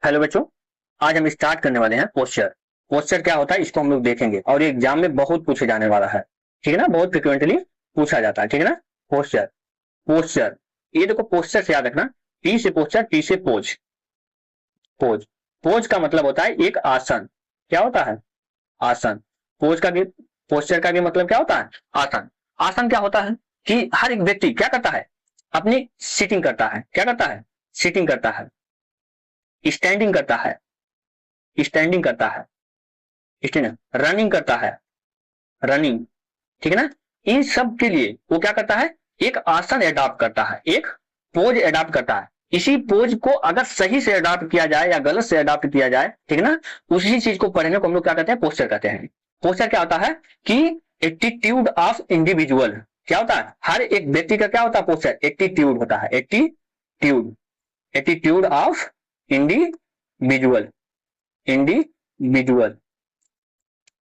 Hello बच्चों, आज हम स्टार्ट करने वाले हैं पोस्चर। पोस्चर क्या होता है इसको हम लोग देखेंगे और ये एग्जाम में बहुत पूछे जाने वाला है। ठीक है ना, बहुत फ्रिक्वेंटली पूछा जाता है। ठीक है ना, पोस्चर। पोस्चर, ये देखो पोस्चर से याद रखना, पी से पोस्चर, टी से पोज। पोज, पोज का मतलब होता है एक आसन। क्या होता है? आसन। पोज का भी, पोस्चर का भी मतलब क्या होता है? आसन। आसन क्या होता है कि हर एक व्यक्ति क्या करता है? अपनी सीटिंग करता है। क्या करता है? सीटिंग करता है, स्टैंडिंग करता है, स्टैंडिंग करता है, स्टैंड, रनिंग करता है, रनिंग। ठीक है ना, इन सब के लिए वो क्या करता है? एक आसन एडॉप्ट करता है, एक पोज एडॉप्ट करता है। इसी पोज को अगर सही से अडॉप्ट किया जाए या गलत से अडॉप्ट किया जाए, ठीक है ना, उसी चीज को पढ़ने को हम लोग क्या कहते हैं? पोस्चर कहते हैं। पोस्चर क्या होता है कि एटीट्यूड ऑफ इंडिविजुअल। क्या होता है? हर एक व्यक्ति का क्या होता है? पोस्चर एटीट्यूड होता है। Attitude, attitude of individual, individual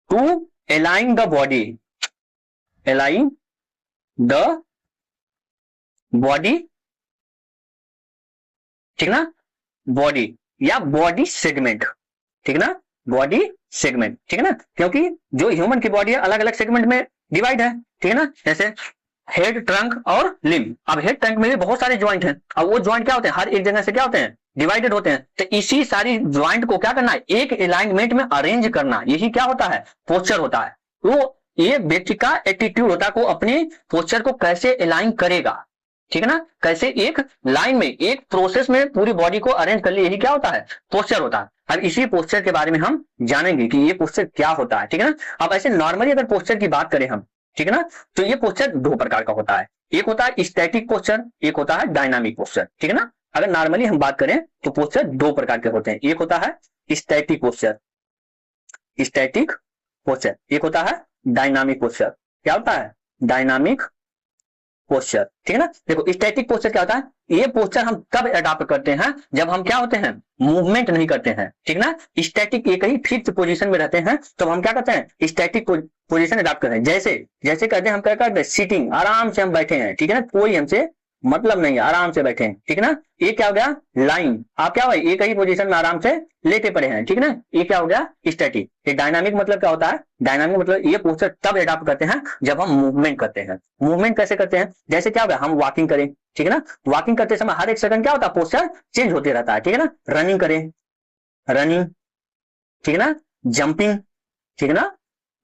to align the body, align the body, ठीक ना, बॉडी या बॉडी सेगमेंट। ठीक ना, बॉडी सेगमेंट। ठीक है ना, क्योंकि जो ह्यूमन की बॉडी है अलग अलग सेगमेंट में डिवाइड है। ठीक है ना, जैसे हेड, ट्रंक और लिम्ब। अब हेड ट्रंक में भी बहुत सारे ज्वाइंट हैं। अब वो ज्वाइंट क्या होते हैं? हर एक जगह से क्या होते हैं? डिवाइडेड होते हैं। तो इसी सारी ज्वाइंट को क्या करना है? एक अलाइनमेंट में अरेंज करना, यही क्या होता है? पोस्चर होता है। तो ये व्यक्ति का एटीट्यूड होता है को अपने पोस्चर को कैसे अलाइन करेगा। ठीक है ना, कैसे एक लाइन में, एक प्रोसेस में पूरी बॉडी को अरेंज कर ले, यही क्या होता है? पोस्चर होता है। अब इसी पोस्चर के बारे में हम जानेंगे कि ये पोस्चर क्या होता है। ठीक है ना, अब ऐसे नॉर्मली अगर पोस्चर की बात करें हम, ठीक है ना, तो ये पोस्चर दो प्रकार का होता है। एक होता है स्टैटिक पोस्चर, एक होता है डायनामिक पोस्चर। ठीक है ना, अगर नॉर्मली हम बात करें तो पोस्चर दो प्रकार के होते हैं। एक होता है स्टैटिक पोस्चर, स्टैटिक पोस्चर, एक होता है डायनामिक पोस्चर। क्या होता है? Dynamic posture. ठीक है ना, देखो स्टैटिक पोस्चर क्या होता है? ये पोस्चर हम तब अडॉप्ट करते हैं जब हम क्या होते हैं? मूवमेंट नहीं करते हैं। ठीक ना, स्टैटिक एक ही फिक्स पोजीशन में रहते हैं तो हम क्या करते हैं? स्टैटिक पोजीशन अडॉप्ट करते हैं। जैसे जैसे कहते हैं, हम क्या करते हैं? सीटिंग, आराम से हम बैठे हैं। ठीक है ना, कोई हमसे मतलब नहीं है, आराम से बैठे हैं। ठीक है ना, ये क्या हो गया? लाइन। आप क्या हो? एक ही पोजीशन में आराम से लेटे पड़े हैं। ठीक है ना, ये क्या हो गया? स्टैटिक। ये डायनामिक मतलब क्या होता है? डायनामिक मतलब ये पोस्चर तब अडॉप्ट करते हैं जब हम मूवमेंट करते हैं। मूवमेंट कैसे करते हैं? जैसे क्या होगा? हम वॉकिंग करें। ठीक है ना, वॉकिंग करते समय हर एक सेकंड क्या होता है? पोस्चर चेंज होते रहता है। ठीक है ना, रनिंग करें, रनिंग। ठीक है ना, जंपिंग। ठीक है ना,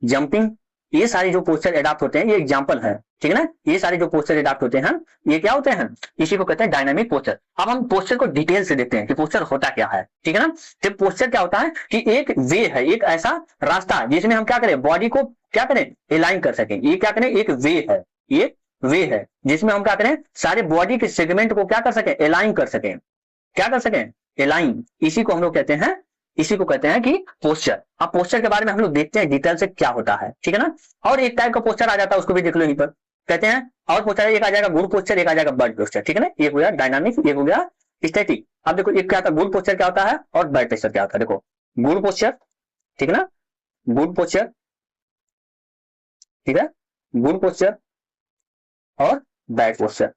जंपिंग। ये सारी जो पोस्चर अडॉप्ट होते हैं ये एग्जांपल है। ठीक है ना, ये सारे जो पोस्चर अडॉप्ट होते हैं ये क्या होते हैं? इसी को कहते हैं डायनामिक पोस्चर। अब हम पोस्चर को डिटेल से देखते हैं कि पोस्चर होता क्या है। ठीक है ना, तो पोस्चर क्या होता है कि एक वे है, एक ऐसा रास्ता जिसमें हम क्या करें? बॉडी को क्या करें? अलाइन कर सकें। ये क्या करें? एक वे है, ये वे है जिसमें हम क्या करें? सारे बॉडी के सेगमेंट को क्या कर सकें? अलाइन कर सकें। क्या कर सकें? अलाइन। इसी को हम लोग कहते हैं, इसी को कहते हैं कि पोस्चर। अब पोस्चर के बारे में हम लोग देखते हैं डिटेल से क्या होता है। ठीक है ना, और एक टाइप का पोस्चर आ जाता है, उसको भी देख लो यहीं पर। कहते हैं और पोस्चर, एक आ जाएगा गुड पोस्चर, एक आ जाएगा बैड पोस्चर। ठीक है ना, एक हो गया डायनामिक, एक हो गया स्टैटिक। अब देखो एक क्या होता है? गुड पोस्चर क्या होता है और बैड पोस्चर क्या होता है। देखो गुड पोस्चर, ठीक है ना, गुड पोस्चर, ठीक है, गुड पोस्चर और बैड पोस्चर,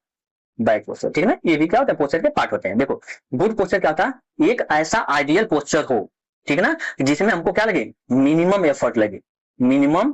बैक पोस्चर। ठीक है ना, ये भी क्या होता है? पोस्चर के पार्ट होते हैं। देखो गुड पोस्चर क्या होता है? एक ऐसा आइडियल पोस्चर हो, ठीक है ना, जिसमें हमको क्या लगे? मिनिमम एफर्ट लगे, मिनिमम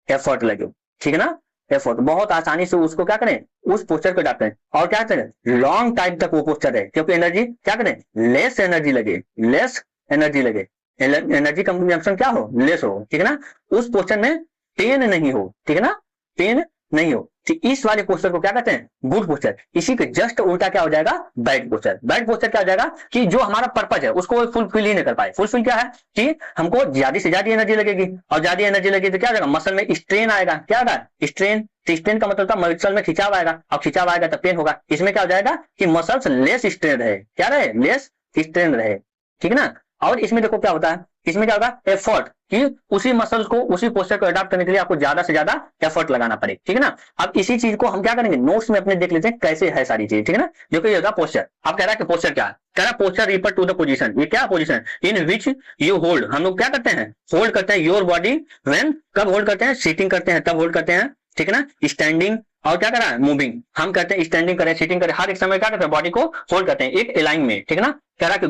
एफर्ट लगे। ठीक है ना, एफर्ट बहुत आसानी से उसको क्या करें? उस पोस्चर को अडॉप्ट करें और क्या करें? लॉन्ग टाइम तक वो पोस्चर है, क्योंकि एनर्जी क्या करें? लेस एनर्जी लगे, लेस एनर्जी लगे, एनर्जी कंजम्पशन क्या हो? लेस हो। ठीक है ना, उस पोस्चर में पेन नहीं हो। ठीक है ना, पेन नहीं हो। ठीक, इस वाले पोस्चर को क्या कहते हैं? Good posture. इसी के जस्ट उल्टा क्या हो जाएगा? Bad posture. बैड पोस्चर क्या हो जाएगा? कि जो हमारा पर्पज है उसको फुलफिल ही नहीं कर पाए। फुलफिल क्या है? कि हमको ज्यादा से ज्यादा एनर्जी लगेगी और ज्यादा एनर्जी लगेगी तो क्या हो जाएगा? मसल में स्ट्रेन आएगा। क्या आएगा? स्ट्रेन। स्ट्रेन का मतलब था मसल में खिंचाव आएगा और खिंचाव आएगा तो पेन होगा। इसमें क्या हो जाएगा कि मसल्स लेस स्ट्रेन रहे। क्या रहे? लेस स्ट्रेन रहे। ठीक है ना, और इसमें देखो क्या होता है? इसमें क्या होगा? एफर्ट, कि उसी मसल्स को, उसी पोस्चर को अडॉप्ट करने के लिए आपको ज्यादा से ज्यादा एफर्ट लगाना पड़े। ठीक है ना, अब इसी चीज को हम क्या करेंगे? नोट्स में अपने देख लेते हैं कैसे है सारी चीज। ठीक है ना, देखो ये होगा पोस्चर। आप कह रहा है कि पोस्चर क्या है? कह रहा है posture refer to the position. ये क्या position? In which you hold. हम लोग क्या करते हैं? होल्ड करते हैं योर बॉडी व्हेन, कब होल्ड करते हैं? सीटिंग करते हैं तब होल्ड करते हैं। ठीक है ना, स्टैंडिंग और क्या कर रहा है? मूविंग। हम कहते हैं स्टैंडिंग करें, सीटिंग करें, हर एक समय क्या करते हैं? बॉडी को होल्ड करते हैं एक अलाइन में। ठीक है ना, कह रहा कि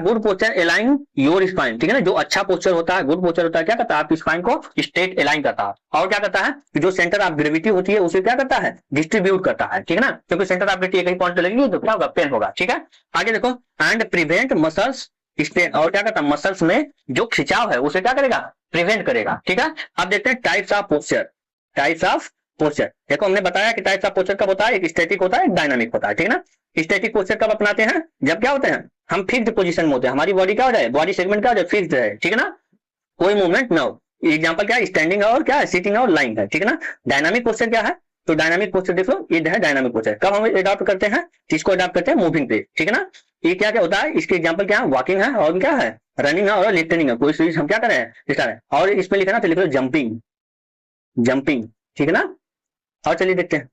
good posture align your spine, ठीक है ना। जो अच्छा पोस्चर होता है, गुड पोस्चर होता है, क्या करता है आपकी स्पाइन को स्ट्रेट अलाइन करता है, और क्या करता है कि जो सेंटर ऑफ ग्रेविटी होती है उसे क्या करता है डिस्ट्रीब्यूट करता है, ठीक है ना। क्योंकि सेंटर ऑफ ग्रेविटी एक ही पॉइंट लगेगी तो क्या होगा पेन होगा, ठीक है। आगे देखो, एंड प्रिवेंट मसल्स स्ट्रेन, और क्या करता है मसल्स में जो खिंचाव है उसे क्या करेगा प्रिवेंट करेगा, ठीक है। अब देखते हैं types of posture. Types of posture देखो, हमने बताया कि टाइप्स ऑफ पोस्चर कब होता है, एक स्टैटिक होता है एक डायनामिक होता है, ठीक है ना। स्टैटिक पोस्चर कब अपनाते हैं, जब क्या होते हैं हम फिक्स्ड पोजीशन में होते हैं, हमारी बॉडी क्या हो जाए, बॉडी सेगमेंट क्या हो जाए फिक्स्ड है, ठीक है ना, कोई मूवमेंट ना हो। एग्जांपल क्या है स्टैंडिंग और क्या है सिटिंग और लाइंग है, ठीक है ना। डायनामिक पोस्चर क्या है, तो डायनामिक पोस्चर देखो ये है डायनामिक पोस्चर, कब हम अडॉप्ट करते हैं, किसको अडॉप्ट करते हैं मूविंग पे, ठीक है ना। ये क्या क्या होता है, इसके एग्जांपल क्या है वॉकिंग है और क्या है रनिंग है और लिफ्टिंग है, कोई चीज हम क्या कर रहे हैं, और इसमें लिखना तो लिख लो जंपिंग, जंपिंग, ठीक है ना। और चलिए देखते हैं,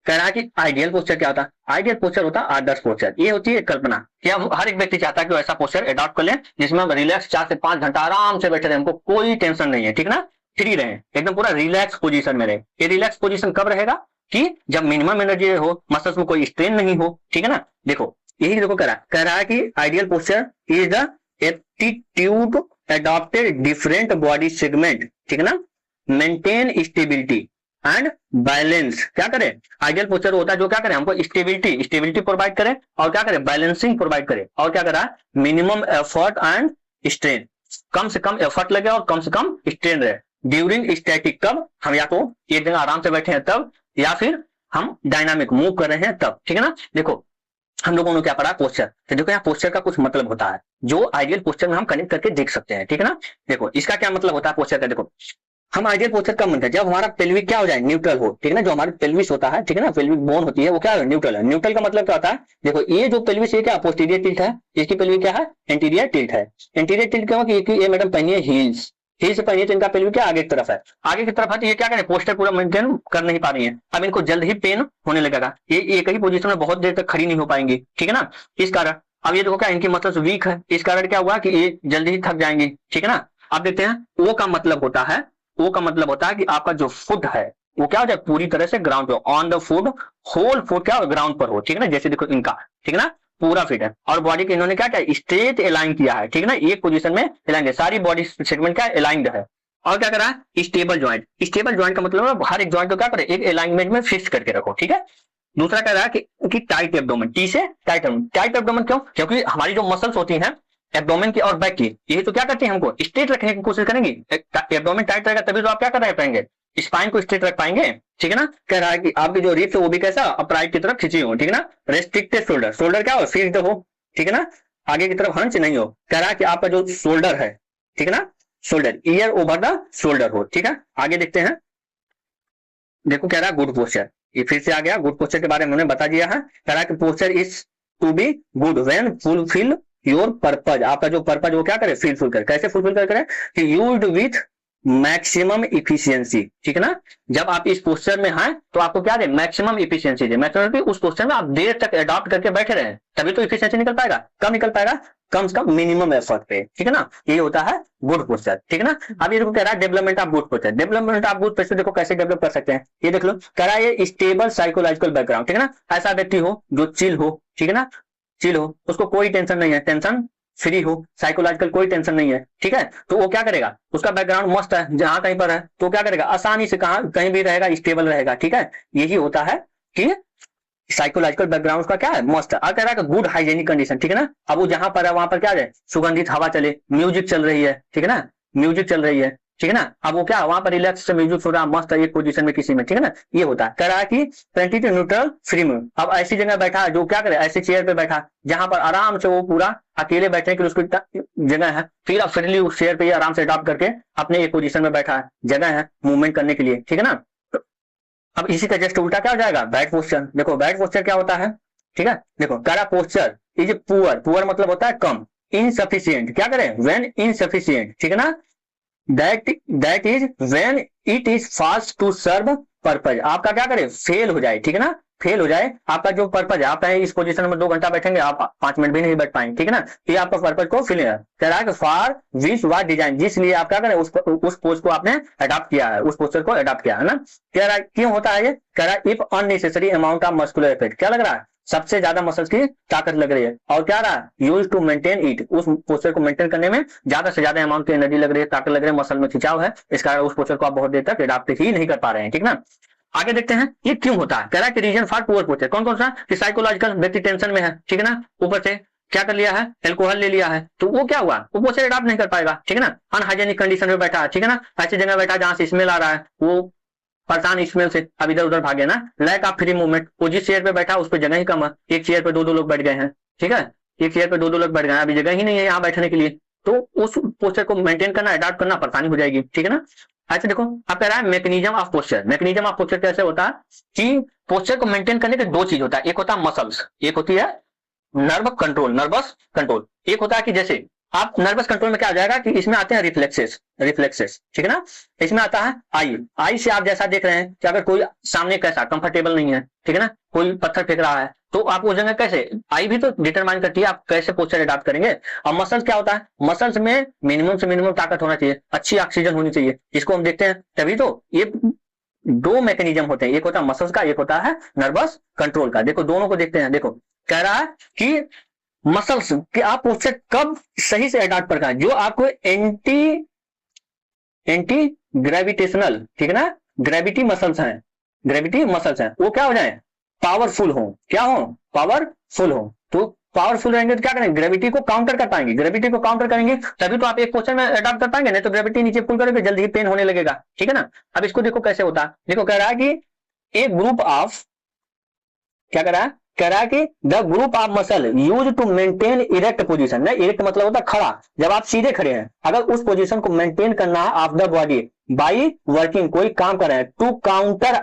कह रहा है कि आइडियल पोस्चर क्या होता है, आइडियल पोस्चर होता है आदर्श पोस्चर। ये होती है कल्पना कि हम हर एक व्यक्ति चाहता है कि ऐसा पोस्चर अडॉप्ट कर ले जिसमें हम रिलैक्स 4 से 5 घंटा आराम से बैठे रहे, हमको कोई टेंशन नहीं है, ठीक है ना, फ्री रहे, एकदम पूरा रिलैक्स पोजीशन में रहे। ये रिलैक्स पोजीशन कब रहेगा कि जब मिनिमम एनर्जी हो, मसल्स में कोई स्ट्रेन नहीं हो, ठीक है ना। देखो यही देखो कह रहा है कि ideal posture is the aptitude adopted different body segment, ठीक है ना, मेंटेन स्टेबिलिटी एंड बैलेंस। क्या करे आइडियल पोस्चर होता है जो क्या करे हमको स्टेबिलिटी प्रोवाइड करे और क्या करे बैलेंसिंग प्रोवाइड करे, और क्या करा मिनिमम एफर्ट एंड स्ट्रेन, कम से कम एफर्ट लगे और कम से कम स्ट्रेन रहे ड्यूरिंग स्टैटिक, कब हम या तो एक जगह आराम से बैठे हैं तब, या फिर हम डायनामिक मूव कर रहे हैं तब, ठीक है ना। देखो हम लोगों ने क्या पढ़ा पोस्चर, तो देखो यहाँ पोस्चर का कुछ मतलब होता है जो आइडियल पोस्चर में हम कनेक्ट करके देख सकते हैं, ठीक है ना। देखो इसका क्या मतलब होता है पोस्चर का, देखो हम आइडियल पोस्चर का मतलब जब हमारा पेल्विक क्या हो जाए न्यूट्रल हो, ठीक है ना, जो हमारी पेल्विस होता है, ठीक है ना, पेल्विक बोन होती है वो क्या है न्यूट्रल है। न्यूट्रल का मतलब क्या होता है, देखो ये जो पेल्विस है क्या पोस्टीरियर टिल्ट है, इसकी पेल्विक क्या है एंटीरियर टिल्ट है। एंटीरियर टिल्ट क्यों कि ये मैडम पहनी है हील्स, हील्स पहनी है तो इनका पेल्विक क्या आगे की तरफ है, आगे की तरफ है तो ये क्या करें पोस्टर पूरा मेंटेन कर नहीं पा रही है, अब इनको जल्द ही पेन होने लगेगा, ये एक ही पोजीशन में बहुत देर तक खड़ी नहीं हो पाएंगी, ठीक है ना। इस कारण अब ये देखो क्या इनकी मसल्स वीक है, इस कारण क्या हुआ कि ये जल्दी ही थक जाएंगी, ठीक है ना। अब देखते हैं वो का मतलब होता है, वो का मतलब होता है कि आपका जो फुट है वो क्या हो जाए पूरी तरह से ग्राउंड पे, on the foot whole foot क्या ग्राउंड पर हो, ठीक है ना। जैसे देखो इनका, ठीक है ना, पूरा फिट है और बॉडी के इन्होंने क्या किया स्ट्रेट अलाइन किया है, ठीक है ना, एक पोजीशन में अलाइन है, सारी बॉडी सेगमेंट क्या अलाइंड है। और क्या करा है स्टेबल ज्वाइंट, स्टेबल ज्वाइंट का मतलब हर एक ज्वाइंट को क्या करे एक अलाइनमेंट में फिक्स करके रखो, ठीक है। दूसरा कह रहा है कि टाइट एब्डोमेन, टी से टाइट एब्डोमेन क्यों, क्योंकि हमारी जो मसल्स होती हैं एब्डोमेन की और बैक की, यही तो क्या करते हैं हमको स्ट्रेट रखने की कोशिश करेंगी, एब्डोमेन टाइट रहेगा तभी तो आप क्या कर रहे पाएंगे स्पाइन को स्ट्रेट रख पाएंगे, ठीक है ना। कह रहा है कि आपकी जो रिप्स है वो भी कैसा अपराइट की तरफ खिंची हो, ठीक है ना। रेस्ट्रिक्टेड शोल्डर, शोल्डर क्या हो फिक्स्ड हो, ठीक है ना, आगे की तरफ हंच नहीं हो। कह रहा है कि आपका जो शोल्डर है, ठीक है ना, shoulder year over the shoulder हो, ठीक है। आगे देखते हैं, देखो कह रहा है गुड पोस्चर, ये फिर से आ गया गुड पोस्चर के बारे में हमने बता दिया है। कह रहा है कि posture is to be good when fulfil your purpose, आपका जो पर्पज वो क्या करे फुलफिल करे, कैसे फुलफिल करे कि यूज्ड विथ मैक्सिमम इफिशियंसी, ठीक है ना। जब आप इस पोस्चर में हैं तो आपको क्या दे मैक्सिमम इफिशियंसी दे, मैक्सिमम उस पोस्चर में आप देर तक अडॉप्ट करके बैठे रहे तभी तो इफिशियंसी निकल पाएगा, कब निकल पाएगा कम से कम मिनिमम एफर्ट पे, ठीक है ना। ये होता है गुड पोस्चर, ठीक है ना। अब ये कह रहा है development of good posture, development of good posture देखो कैसे डेवलप कर सकते हैं, ये देख लो कह रहा है ये स्टेबल साइकोलॉजिकल बैकग्राउंड, ठीक है ना, ऐसा व्यक्ति हो जो चिल हो, ठीक है ना, चिल हो उसको कोई टेंशन नहीं है, टेंशन फ्री हो, साइकोलॉजिकल कोई टेंशन नहीं है, ठीक है। तो वो क्या करेगा उसका बैकग्राउंड मस्त है जहां कहीं पर है तो क्या करेगा आसानी से कहीं भी रहेगा स्टेबल रहेगा, ठीक है। यही होता है कि साइकोलॉजिकल बैकग्राउंड का क्या है मस्त है। कह रहा है गुड हाइजेनिक कंडीशन, ठीक है ना। अब वो जहां पर है वहां पर क्या है सुगंधित हवा चले, म्यूजिक चल रही है, ठीक है ना, म्यूजिक चल रही है, ठीक है ना। अब वो क्या वहां पर रिलैक्स से म्यूजिक हो रहा मस्त है एक पोजीशन में किसी में, ठीक है ना। ये होता है कह रहा है कि प्रेंटिव न्यूट्रल फ्री में, अब ऐसी जगह बैठा जो क्या करे ऐसी चेयर पे बैठा जहां पर आराम से वो पूरा अकेले बैठने के लिए उसकी जगह है, फिर आप फ्रीली उस चेयर पे आराम से अडॉप्ट करके अपने एक पोजीशन में बैठा है, जगह है मूवमेंट करने के लिए, ठीक है ना। अब इसी का जस्ट उल्टा क्या हो जाएगा बैड पोस्चर, देखो बैड पोस्चर क्या होता है, ठीक है। देखो कह रहा पोस्चर इज पुअर, पुअर मतलब होता है कम, इनसफिशिएंट क्या करें व्हेन इनसफिशिएंट, ठीक है ना, that is when it is fast to serve purpose, आपका क्या करे फेल हो जाए, ठीक है ना, फेल हो जाए आपका जो पर्पज है, आप इस पोजीशन में 2 घंटा बैठेंगे आप 5 मिनट भी नहीं बैठ पाएंगे, ठीक है ना। ये आपका पर्पज को फिल कह रहा है कि फॉर विच वाज डिजाइन, जिसलिए आप क्या करें उस पोज को आपने अडॉप्ट किया है, उस पोस्चर को अडॉप्ट किया है ना। कह रहा है क्यों होता है ये, कह रहा है if unnecessary amount of muscular effect, क्या लग रहा है सबसे ज्यादा मसल्स की ताकत लग रही है, और क्या रहा, यूज टू मेंटेन इट, उस पोस्चर को मेंटेन करने में ज्यादा से ज्यादा अमाउंट की एनर्जी लग रही है, ताकत लग रही है, मसल में खिंचाव है, इस कारण उस पोस्चर को आप बहुत देर तक एडाप्ट ही नहीं कर पा रहे हैं, ठीक ना। आगे देखते हैं ये क्यों होता है, कह रहा है कि रीजन फॉर पुअर पोस्चर कौन कौन सा, कि साइकोलॉजिकल, व्यक्ति टेंशन में है, ठीक है ना, ऊपर से क्या कर लिया है, अल्कोहल ले लिया है, तो वो क्या हुआ, वो पोस्चर एडाप्ट नहीं कर पाएगा, ठीक है ना। अनहाइजेनिक कंडीशन में बैठा है, ठीक है ना, ऐसी जगह बैठा जहां से स्मेल आ रहा है, वो परेशान स्मेल से अब इधर उधर भागे ना। लैक ऑफ फ्री मूवमेंट, वो जिस चेयर पे बैठा उस पर जगह ही कम है, एक चेयर पे दो लोग बैठ गए हैं, ठीक है, एक चेयर पे दो लोग बैठ गए हैं, अभी जगह ही नहीं है यहाँ बैठने के लिए, तो उस पोस्चर को मेंटेन करना, अडॉप्ट करना परेशानी हो जाएगी, ठीक है ना। अच्छा देखो अब कह रहा है mechanism of posture, mechanism of posture कैसे होता है कि पोस्चर को मेंटेन करने के दो चीज होता है, एक होता है मसल्स, एक होती है नर्व कंट्रोल, नर्वस कंट्रोल। एक होता है कि जैसे आप नर्वस कंट्रोल में क्या हो जाएगा कि इसमें आते हैं रिफ्लेक्सेस, रिफ्लेक्सेस, ठीक है ना। इसमें आता है आई, आई से आप जैसा देख रहे हैं कि अगर कोई सामने कैसा कंफर्टेबल नहीं है, ठीक है ना, कोई पत्थर फेंक रहा है, तो आप उस जगह कैसे, आई भी तो डिटरमाइन करती है आप कैसे पोस्चर अडॉप्ट करेंगे। और मसल्स क्या होता है, मसल्स में मिनिमम से मिनिमम ताकत होना चाहिए, अच्छी ऑक्सीजन होनी चाहिए, इसको हम देखते हैं, तभी तो ये दो मैकेनिज्म होते हैं, एक होता है मसल्स का, एक होता है नर्वस कंट्रोल का। देखो दोनों को देखते हैं, देखो कह रहा है कि मसल्स कि आप पोस्चर कब सही से अडॉप्ट कर, जो आपको एंटी ग्रेविटेशनल, ठीक है ना, ग्रेविटी मसल्स हैं, ग्रेविटी मसल्स हैं, वो क्या हो जाए, पावरफुल हो, क्या हो, पावरफुल हो। तो पावरफुल रहेंगे तो क्या करेंगे, ग्रेविटी को काउंटर कर पाएंगे, ग्रेविटी को काउंटर करेंगे तभी तो आप एक पोस्चर में अडॉप्ट कर पाएंगे, नहीं तो ग्रेविटी नीचे पुल करेंगे जल्दी ही पेन होने लगेगा, ठीक है ना। अब इसको देखो कैसे होता है, देखो कह रहा है कि एक ग्रुप ऑफ, क्या कह रहा है, कह रहा है कि the group of muscle use to maintain erect position, ना इरेक्ट मतलब होता है खड़ा, जब आप सीधे खड़े हैं, अगर उस पोजीशन को मेंटेन करना है of the body by working, कोई काम कर रहे हैं, to counter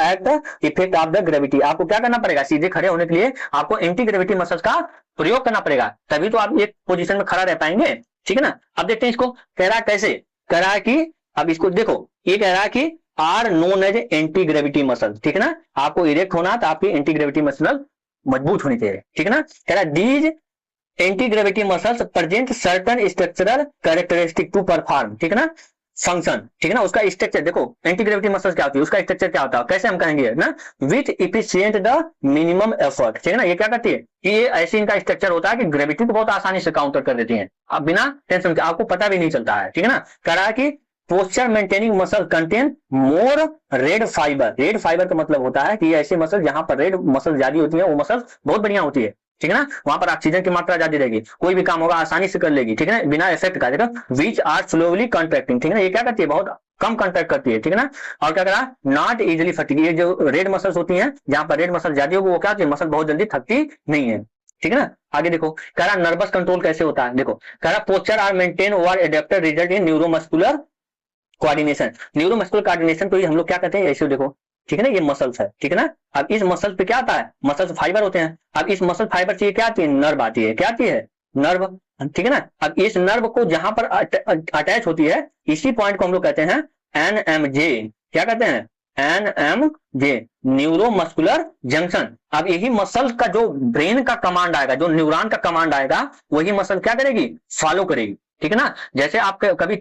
act effect of the gravity, आपको क्या करना पड़ेगा, सीधे खड़े होने के लिए आपको एंटी ग्रेविटी मसल्स का प्रयोग करना पड़ेगा, तभी तो आप एक पोजीशन में खड़ा रह पाएंगे, ठीक है ना। अब देखते हैं इसको, कह रहा है कैसे, कह रहा है कि अब इसको देखो, ये कह रहा है कि are known as anti gravity muscle, ठीक है ना, आपको इरेक्ट होना तो आपकी एंटी ग्रेविटी मसल मजबूत होनी चाहिए, ठीक है ना। कह रहा these anti gravity muscles present certain structural characteristic to perform, ठीक है ना, फंक्शन, ठीक है ना, उसका स्ट्रक्चर देखो, एंटी ग्रेविटी मसल्स क्या होती है, उसका स्ट्रक्चर क्या होता है, कैसे हम कहेंगे ना, with efficient the minimum effort, ठीक है ना। ये क्या करती है कि ये ऐसे इनका स्ट्रक्चर होता है कि ग्रेविटी को बहुत आसानी से काउंटर कर देती है, अब बिना टेंशन के, आपको पता भी नहीं चलता है, ठीक है ना। कह रहा है कि posture maintaining muscle contain more red fibre, red fibre का मतलब होता है कि ऐसे मसल जहां पर रेड मसल ज्यादा होती है वो मसल बहुत बढ़िया होती है, ठीक है ना, वहां पर ऑक्सीजन की मात्रा ज्यादा रहेगी, कोई भी काम होगा आसानी से कर लेगी, ठीक है ना, बिना इफेक्ट का, देखो विच आर स्लोली कॉन्ट्रैक्टिंग, ठीक है ना, ये क्या करती है, बहुत कम कॉन्ट्रैक्ट करती है, ठीक है ना। और क्या करा, नॉट इजिली फटीग, ये जो रेड मसल्स होती हैं जहां पर रेड मसल ज्यादा होगी वो क्या होती है, मसल बहुत जल्दी थकती नहीं है, ठीक है ना। आगे देखो कह रहा नर्वस कंट्रोल कैसे होता है, देखो कह रहा posture are maintain over adapter result in neuromuscular coordination, neuromuscular coordination को हम लोग क्या कहते हैं, ऐसे देखो, ठीक है ना, ये मसल्स है, ठीक है ना। अब इस मसल पे क्या आता है, मसल्स फाइबर होते हैं, अब इस मसल फाइबर से क्या आती है, नर्व आती है, क्या आती है, नर्व, ठीक है ना। अब इस नर्व को जहां पर अटैच होती है, इसी पॉइंट को हम लोग कहते हैं एनएमजे, क्या कहते हैं, एनएमजे, न्यूरोमस्कुलर जंक्शन। अब यही मसल का जो ब्रेन का कमांड आएगा, जो न्यूरॉन का कमांड आएगा, वही मसल क्या करेगी, फॉलो करेगी, ठीक है ना। जैसे आप कभी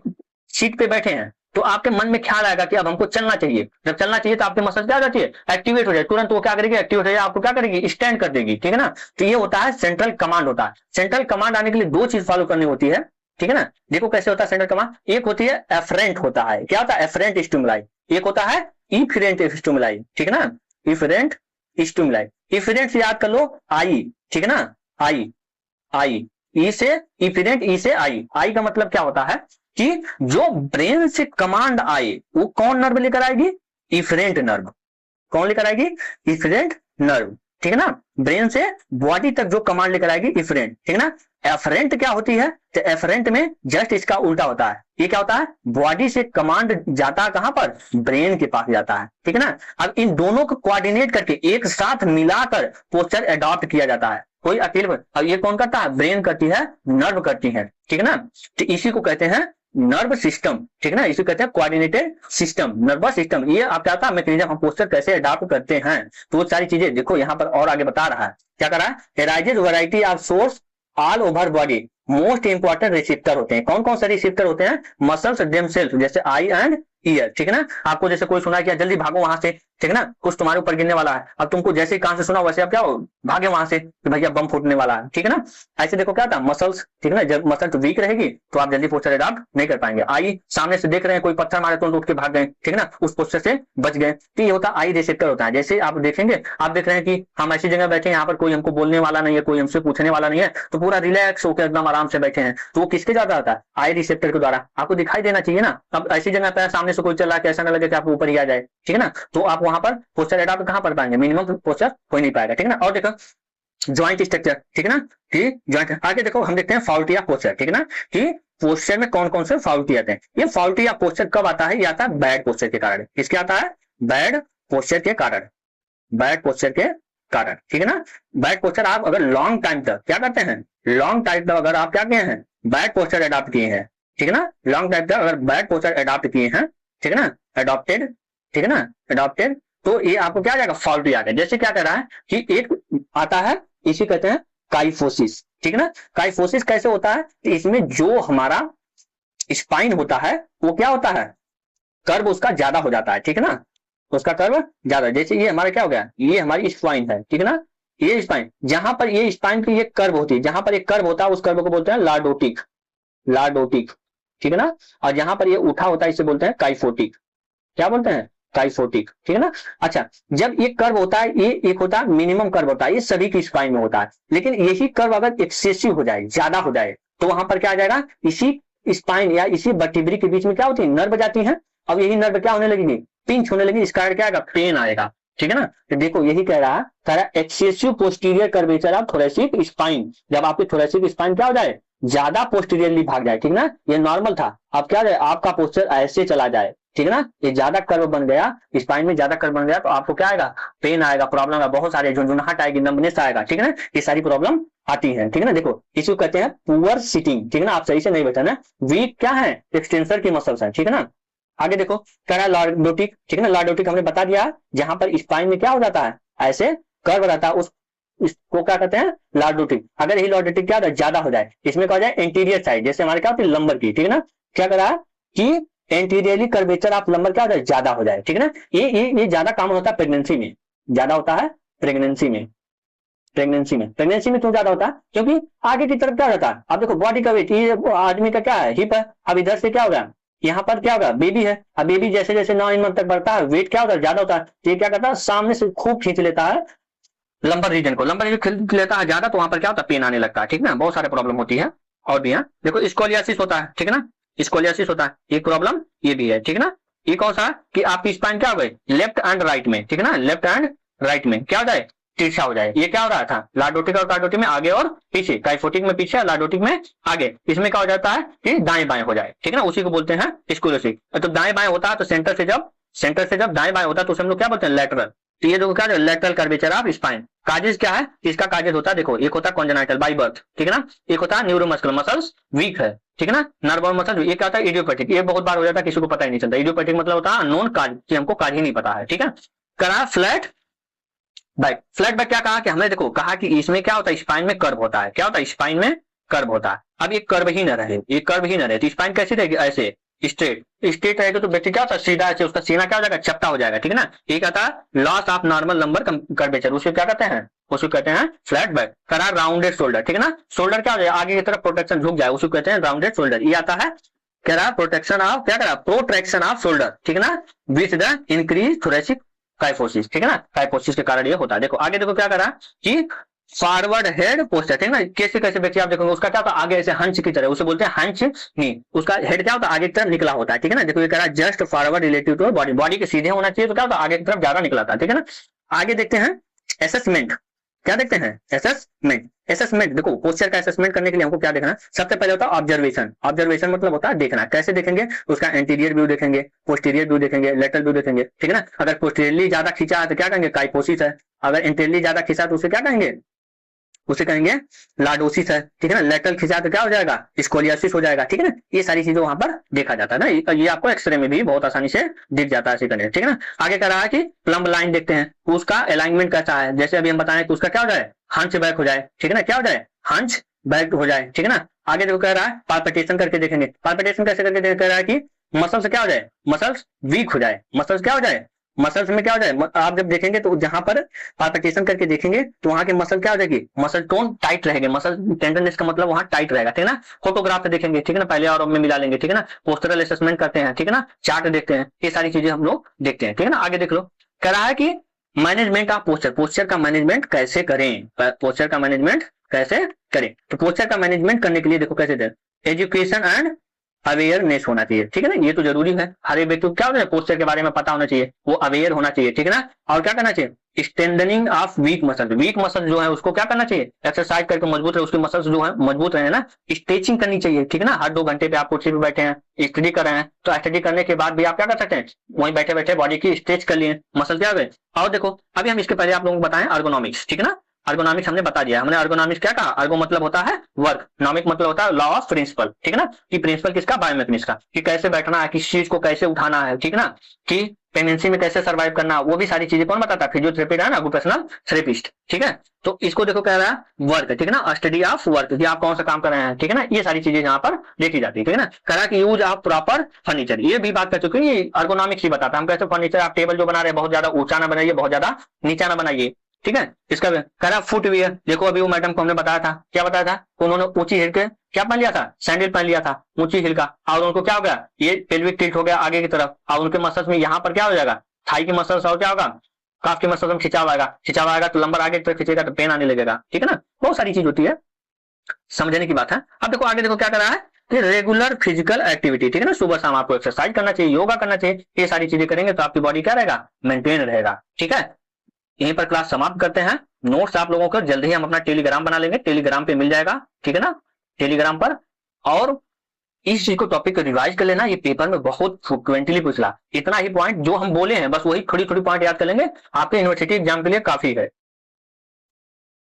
सीट पे बैठे हैं तो आपके मन में ख्याल आएगा कि अब हमको चलना चाहिए, जब चलना चाहिए तो आपके मसल क्या जाती है, एक्टिवेट हो जाए, तुरंत वो क्या करेगी, एक्टिवेट हो जाए, आपको क्या करेगी, स्टैंड कर देगी, ठीक है ना। तो ये होता है सेंट्रल कमांड होता है। सेंट्रल कमांड आने के लिए दो चीज फॉलो करनी होती है, ठीक है ना। देखो कैसे होता है सेंट्रल कमांड, एक होती है एफरेंट होता है, क्या होता है, एफरेंट स्टिमुलाई, एक होता है इफरेंट स्टिमुलाई, ठीक है ना, इफरेंट स्टिमुलाई। इफरेंट से याद कर लो आई, ठीक है ना, आई, आई, ई से इफरेंट, ई से आई, आई का मतलब क्या होता है कि जो ब्रेन से कमांड आए वो कौन नर्व लेकर आएगी, इफरेंट नर्व, कौन लेकर आएगी, इफरेंट नर्व, ठीक है ना। ब्रेन से बॉडी तक जो कमांड लेकर आएगी इफरेंट, ठीक है ना। एफरेंट क्या होती है, तो एफरेंट में जस्ट इसका उल्टा होता है, ये क्या होता है, बॉडी से कमांड जाता है कहां पर, ब्रेन के पास जाता है, ठीक है ना। अब इन दोनों को कोऑर्डिनेट करके एक साथ मिलाकर पोस्चर अडॉप्ट किया जाता है, कोई अकेले, अब ये कौन करता है, ब्रेन करती है, नर्व करती है, ठीक है ना। तो इसी को कहते हैं नर्व सिस्टम, ठीक है ना, इसे कहते हैं कोऑर्डिनेटेड सिस्टम, नर्वस सिस्टम। ये आप क्या था मैकेनिज्म, हम पोस्चर कैसे अडॉप्ट करते हैं, तो वो सारी चीजें देखो यहाँ पर और आगे बता रहा है, क्या कर रहा है, arises variety of source all over body, most important receptor होते हैं। कौन कौन से रिसेप्टर होते हैं? मसल्स देमसेल्फ, जैसे आई एंड ईयर, ठीक है ना। आपको जैसे कोई सुना कि जल्दी भागो वहां से, ठीक है ना, कुछ तुम्हारे ऊपर गिरने वाला है, अब तुमको जैसे ही कान से सुना वैसे आप क्या हो, भागे वहां से कि भैया बम फूटने वाला है, ठीक है ना। ऐसे देखो क्या था, मसल्स, ठीक है ना, जब मसल वीक रहेगी तो आप जल्दी पोस्चर अडॉप्ट नहीं कर पाएंगे। आई, सामने से देख रहे हैं कोई पत्थर मारे तो उठ के भाग गए, ठीक है ना, उस पोस्चर से बच गए, तो ये होता आई रिसेप्टर होता है। जैसे आप देखेंगे, आप देख रहे हैं कि हम ऐसी जगह बैठे हैं, यहाँ पर कोई हमको बोलने वाला नहीं है, कोई हमसे पूछने वाला नहीं है, तो पूरा रिलैक्स होकर एकदम आराम से बैठे हैं, तो वो किसके ज्यादा आता है? आई रिसेप्टर के द्वारा। आपको दिखाई देना चाहिए ना। अब ऐसी जगह पे सामने से कोई चला के ऐसा ना लगे कि आपको ऊपर ही आ जाए, ठीक है ना, तो आप वहां पर पोस्चर अडॉप्ट कहां कर पाएंगे? मिनिमम पोस्चर हो नहीं पाएगा, ठीक है ना। और देखो ज्वाइंट स्ट्रक्चर, ठीक है ना, कि ज्वाइंट। आगे देखो हम देखते हैं फाउल्टी ऑफ पोस्चर, ठीक है ना, कि पोस्चर में कौन कौन से फाउल्टी आते हैं। ये फाउल्टी ऑफ पोस्चर कब आता है? ये आता है बैड पोस्चर के कारण। किसके आता है? बैड पोस्चर के कारण, बैड पोस्चर के कारण, ठीक है ना। बैड पोस्चर आप अगर लॉन्ग टाइम तक क्या करते हैं, लॉन्ग टाइम तक अगर आप क्या किए हैं, बैड पोस्चर अडॉप्ट किए हैं, ठीक है ना, लॉन्ग टाइम तक अगर बैड पोस्चर अडॉप्ट किए हैं, ठीक है ना, अडॉप्टेड, ठीक है ना, अडॉप्टेड, तो ये आपको क्या आ जाएगा? फॉल्टी आ गया। जैसे क्या कर रहा है कि एक आता है, इसी कहते हैं काइफोसिस, ठीक है ना। काइफोसिस कैसे होता है? कि इसमें जो हमारा स्पाइन होता है वो क्या होता है, कर्व उसका ज्यादा हो जाता है, ठीक है ना, उसका कर्व ज्यादा। जैसे ये हमारा क्या हो गया, ये हमारी स्पाइन है, ठीक है ना, ये स्पाइन, जहां पर ये स्पाइन की ये कर्व होती है, जहां पर एक कर्व होता है उस कर्व को बोलते हैं लॉर्डोटिक, लॉर्डोटिक, ठीक है ना। और जहां पर ये उठा होता है इसे बोलते हैं काइफोटिक। क्या बोलते हैं? काइफोटिक, ठीक है ना। अच्छा, जब ये कर्व होता है, ये एक होता है मिनिमम कर्व होता है, ये सभी की स्पाइन में होता है, लेकिन यही कर्व अगर एक्सेसिव हो जाए, ज्यादा हो जाए, तो वहां पर क्या आ जाएगा, इसी स्पाइन या इसी वर्टिब्री के बीच में क्या होती है, नर्व जाती है। अब यही नर्व क्या होने लगेगी, पिंच होने लगी, इसका क्या आएगा, पेन आएगा, ठीक है ना। तो देखो यही कह रहा excessive posterior curvature of thoracic spine, जब आपकी थोरेसिक स्पाइन क्या हो जाए, ज्यादा पोस्टीरियरली भाग जाए, ठीक ना, ये नॉर्मल था, अब क्या है, आपका पोस्चर ऐसे चला जाए, ठीक है ना, ये ज्यादा कर्व बन गया, स्पाइन में ज्यादा कर्व बन गया, तो आपको क्या आएगा, पेन आएगा, प्रॉब्लम आएगा, बहुत सारे झुंझुनाहट आएगी, नंबनेस आएगा, ठीक है ना, ये सारी प्रॉब्लम आती है, ठीक है ना। देखो इसको कहते हैं पुअर सिटिंग, ठीक है ना, आप सही से नहीं बैठा ना, वीक क्या है, एक्सटेंसर की मसल्स है, ठीक है ना। आगे देखो क्या है, लॉर्डोटिक, ठीक है ना, लॉर्डोटिक हमने बता दिया, जहां पर स्पाइन में क्या हो जाता है, ऐसे कर्व रहता है, उस इसको क्या कहते हैं, लॉर्डोटिक। अगर यही लॉर्डोटिक क्या ज्यादा हो जाए, इसमें क्या हो जाए, एंटीरियर साइड, जैसे हमारे क्या होती है लंबर की, ठीक है ना, क्या करा कि एंटीरियरली कर्वेचर ऑफ लंबर क्या हो जाए, ज्यादा हो जाए, ठीक है ना। ये ज्यादा कॉमन होता है प्रेगनेंसी में, ज्यादा होता है प्रेगनेंसी में, प्रेगनेंसी में क्यों ज्यादा होता है, क्योंकि आगे की तरफ क्या रहता है, अब देखो बॉडी का वेट, ये आदमी का क्या है, हिप है, अब इधर से क्या होगा, यहाँ पर क्या होगा, बेबी है, अब बेबी जैसे जैसे 9 मंथ तक बढ़ता है, वेट क्या होता है, ज्यादा होता है, तो ये क्या करता है, सामने से खूब खींच लेता है लंबर रीजन को, लंबर रीजन खींच लेता है ज्यादा, तो वहां पर क्या होता है, पेन आने लगता है, ठीक है ना, बहुत सारे प्रॉब्लम होती है। और भी है, देखो स्कोलियासिस होता है, ठीक है ना, स्कोलियासिस होता है, एक प्रॉब्लम ये भी है, ठीक है ना। ये कौन सा है कि आपकी स्पाइन क्या हो गई, लेफ्ट एंड राइट में, ठीक है ना, लेफ्ट एंड राइट में क्या हो जाए, तिरछा हो जाए। ये क्या हो रहा था, लॉर्डोटिक और कार्डोटिक में आगे और पीछे, काइफोटिक में पीछे, लॉर्डोटिक में आगे, इसमें क्या हो जाता है कि दाएं बाएं हो जाए, ठीक है ना, उसी को बोलते हैं स्कोलियोसिस। तो दाएं बाएं होता है, तो सेंटर से जब दाएं बाएं होता है तो उसे हम लोग क्या बोलते हैं, लेटरल। तो ये देखो क्या है, lateral curvature of spine. Causes क्या है, इसका काजेज होता है, देखो एक होता है कॉन्जेनाइटल बाय बर्थ, ठीक है ना, एक होता है न्यूरोमस्कुलर, मसल्स वीक है, ठीक है ना, नर्व और मसल, ये क्या होता है, इडियोपैथिक, ये बहुत बार हो जाता है, किसी को पता ही नहीं चलता, इडियोपैथिक मतलब होता है अननोन काज, कि हमको काज ही नहीं पता है, ठीक है। करा फ्लैट बैक, फ्लैट बैक क्या कहा कि हमने देखो कहा कि इसमें क्या होता है, स्पाइन में कर्व होता है, क्या होता है, स्पाइन में कर्व होता है। अब ये कर्व ही न रहे, ये कर्व ही न रहे, तो स्पाइन कैसी रहेगी, ऐसे स्ट्रेट, स्ट्रेट रहेगा तो व्यक्ति क्या होता है, सीधा ऐसे, उसका सीना क्या हो जाएगा, चपटा हो जाएगा, ठीक है ना। ये कहता है loss of normal number curvature, उसको क्या कहते हैं, उसको कहते हैं फ्लैट बैक। करा राउंडेड शोल्डर, ठीक है ना, शोल्डर क्या हो जाए, आगे की तरफ प्रोटेक्शन झुक जाए, उसको कहते हैं राउंडेड शोल्डर। ये आता है कह रहा प्रोटेक्शन ऑफ, क्या करा, प्रोट्रैक्शन ऑफ शोल्डर, ठीक है ना, with the increase thoracic kyphosis, ठीक है ना, काइफोसिस के कारण ये होता है। देखो आगे देखो क्या करा कि फॉरवर्ड हेड पोस्टर, ठीक है ना, कैसे कैसे व्यक्ति आप देखोगे उसका क्या होता है, आगे ऐसे हंच की तरह, उसे बोलते हैं हंच नी, उसका हेड क्या होता है, आगे की तरफ निकला होता है, ठीक है ना। देखो ये कह रहा है just forward relative to body, body के सीधे होना चाहिए, तो क्या होता है, आगे की तरफ ज्यादा निकला था, ठीक है ना। आगे देखते हैं असेसमेंट, क्या देखते हैं, असेसमेंट। असेसमेंट देखो पोस्चर का असेसमेंट करने के लिए हमको क्या देखना है, सबसे पहले होता है ऑब्जर्वेशन। ऑब्जर्वेशन मतलब होता है देखना, कैसे देखेंगे, उसका एंटीरियर व्यू देखेंगे, पोस्टीरियर व्यू देखेंगे, लेटरल व्यू देखेंगे, ठीक है ना। अगर पोस्टीरियरली ज्यादा खींचा है तो क्या कहेंगे, काइफोसिस है, अगर एंटीरियरली ज्यादा खींचा तो उसे क्या कहेंगे, उसे कहेंगे लॉर्डोसिस है, ठीक है ना। लेटरल खिंचा तो क्या हो जाएगा, स्कोलियोसिस हो जाएगा, ठीक है ना। ये सारी चीजें वहां पर देखा जाता है ना, ये आपको एक्सरे में भी बहुत आसानी से दिख जाता है, ठीक है ना। आगे कह रहा है कि प्लम्ब लाइन देखते हैं, उसका अलाइनमेंट कैसा है, जैसे अभी हम बताएं कि उसका क्या हो जाए, हंच बैक हो जाए, ठीक है ना, क्या हो जाए, हंच बैक हो जाए, ठीक है ना। आगे देखो कह रहा है पाल्पिटेशन करके देखेंगे। पाल्पिटेशन कैसे करके कह रहा है कि मसल्स क्या हो जाए, मसल्स वीक हो जाए, मसल्स क्या हो जाए, मसल्स में क्या हो जाए, आप जब देखेंगे तो जहां पर पाल्पिटेशन करके देखेंगे तो वहां की मसल क्या हो जाएगी, मसल टोन टाइट रहेगी, मसल टेंडरनेस का मतलब वहां टाइट रहेगा, ठीक है ना। फोटोग्राफ पे देखेंगे, ठीक है ना, पहले और में मिला लेंगे, ठीक है ना। पोस्टरल असेसमेंट करते हैं, ठीक है ना, चार्ट देखते हैं, ये सारी चीजें हम लोग देखते हैं, ठीक है ना। आगे देख लो, कह रहा है कि मैनेजमेंट ऑफ पोस्चर, पोस्चर का मैनेजमेंट कैसे करें, पोस्चर का मैनेजमेंट कैसे करें। तो पोस्चर का मैनेजमेंट करने के लिए देखो कैसे दें, एजुकेशन एंड अवेयरनेस होना चाहिए, ठीक है ना, ये तो जरूरी है। हर एक व्यक्ति को क्या होना चाहिए, पोस्चर के बारे में पता होना चाहिए, वो अवेयर होना चाहिए, ठीक है ना। और क्या करना चाहिए, strengthening of weak muscle, weak muscle जो है उसको क्या करना चाहिए, एक्सरसाइज करके मजबूत रहे, उसकी मसल्स जो है मजबूत रहे ना। स्ट्रेचिंग करनी चाहिए, ठीक है ना। हर 2 घंटे पे आप कुर्सी पे बैठे हैं, स्टडी कर रहे हैं, तो स्टडी करने के बाद भी आप क्या कर सकते हैं, वहीं बैठे बैठे बॉडी की स्ट्रेच कर लिए, मसल क्या हो गए। और देखो अभी हम इसके पहले आप लोगों को बताएं अर्गोनॉमिक्स, ठीक है ना। अर्गोनॉमिक्स हमने बता दिया, हमने अर्गोनॉमिक्स क्या कहा, अर्गो मतलब होता है वर्क, नॉमिक मतलब होता है लॉ ऑफ प्रिंसिपल, ठीक है ना, कि प्रिंसिपल किसका, बायोमेकेनिक्स का, कि कैसे बैठना है, किस चीज को कैसे उठाना है, ठीक है ना, कि प्रेगनेंसी में कैसे सर्वाइव करना, वो भी सारी चीजें कौन बताता है, फिजियोथेरेपी है ना, ऑक्यूपेशनल थेरेपिस्ट, ठीक है। तो इसको देखो कह रहा है वर्क, ठीक है ना, स्टडी ऑफ वर्क, कि आप कौन सा काम कर रहे हैं, ठीक है ना, ये सारी चीजें यहाँ पर देखी जाती है, ठीक है ना। कह रहा कि यूज ऑफ प्रॉपर फर्नीचर, ये भी बात कर चुके हैं, ये अर्गोनॉमिक्स ही बताता है, हम कैसे फर्नीचर, आप टेबल जो बना रहे हैं बहुत ज्यादा ऊंचा ना बनाइए, बहुत ज्यादा नीचा ना बनाइए, ठीक है। इसका कह रहा फुटवियर, देखो अभी वो मैडम को हमने बताया था, क्या बताया था, उन्होंने ऊंची हिल के क्या पहन लिया था, सैंडल पहन लिया था ऊंची हिल का, और उनको क्या हो गया, ये पेल्विक टिल्ट हो गया आगे की तरफ, और उनके मसल्स में यहाँ पर क्या हो जाएगा, थाई की मसल्स और क्या होगा, काफ की मसल्स में खिंचाव आएगा, खिंचाव आएगा तो लंबर आगे की तरफ खिंचेगा तो पेन आने लगेगा, ठीक है ना। बहुत सारी चीज होती है, समझने की बात है। अब देखो आगे देखो क्या कर रहा है कि रेगुलर फिजिकल एक्टिविटी, ठीक है ना, सुबह शाम आपको एक्सरसाइज करना चाहिए, योगा करना चाहिए, ये सारी चीजें करेंगे तो आपकी बॉडी क्या रहेगा, मेंटेन रहेगा, ठीक है। यहीं पर क्लास समाप्त करते हैं। नोट्स आप लोगों को जल्द ही हम अपना टेलीग्राम बना लेंगे, टेलीग्राम पे मिल जाएगा, ठीक है ना, टेलीग्राम पर। और इस चीज को टॉपिक को रिवाइज कर लेना, ये पेपर में बहुत फ्रिक्वेंटली पूछला, इतना ही पॉइंट जो हम बोले हैं बस वही थोड़ी थोड़ी पॉइंट याद कर लेंगे, आपके यूनिवर्सिटी एग्जाम के लिए काफी है।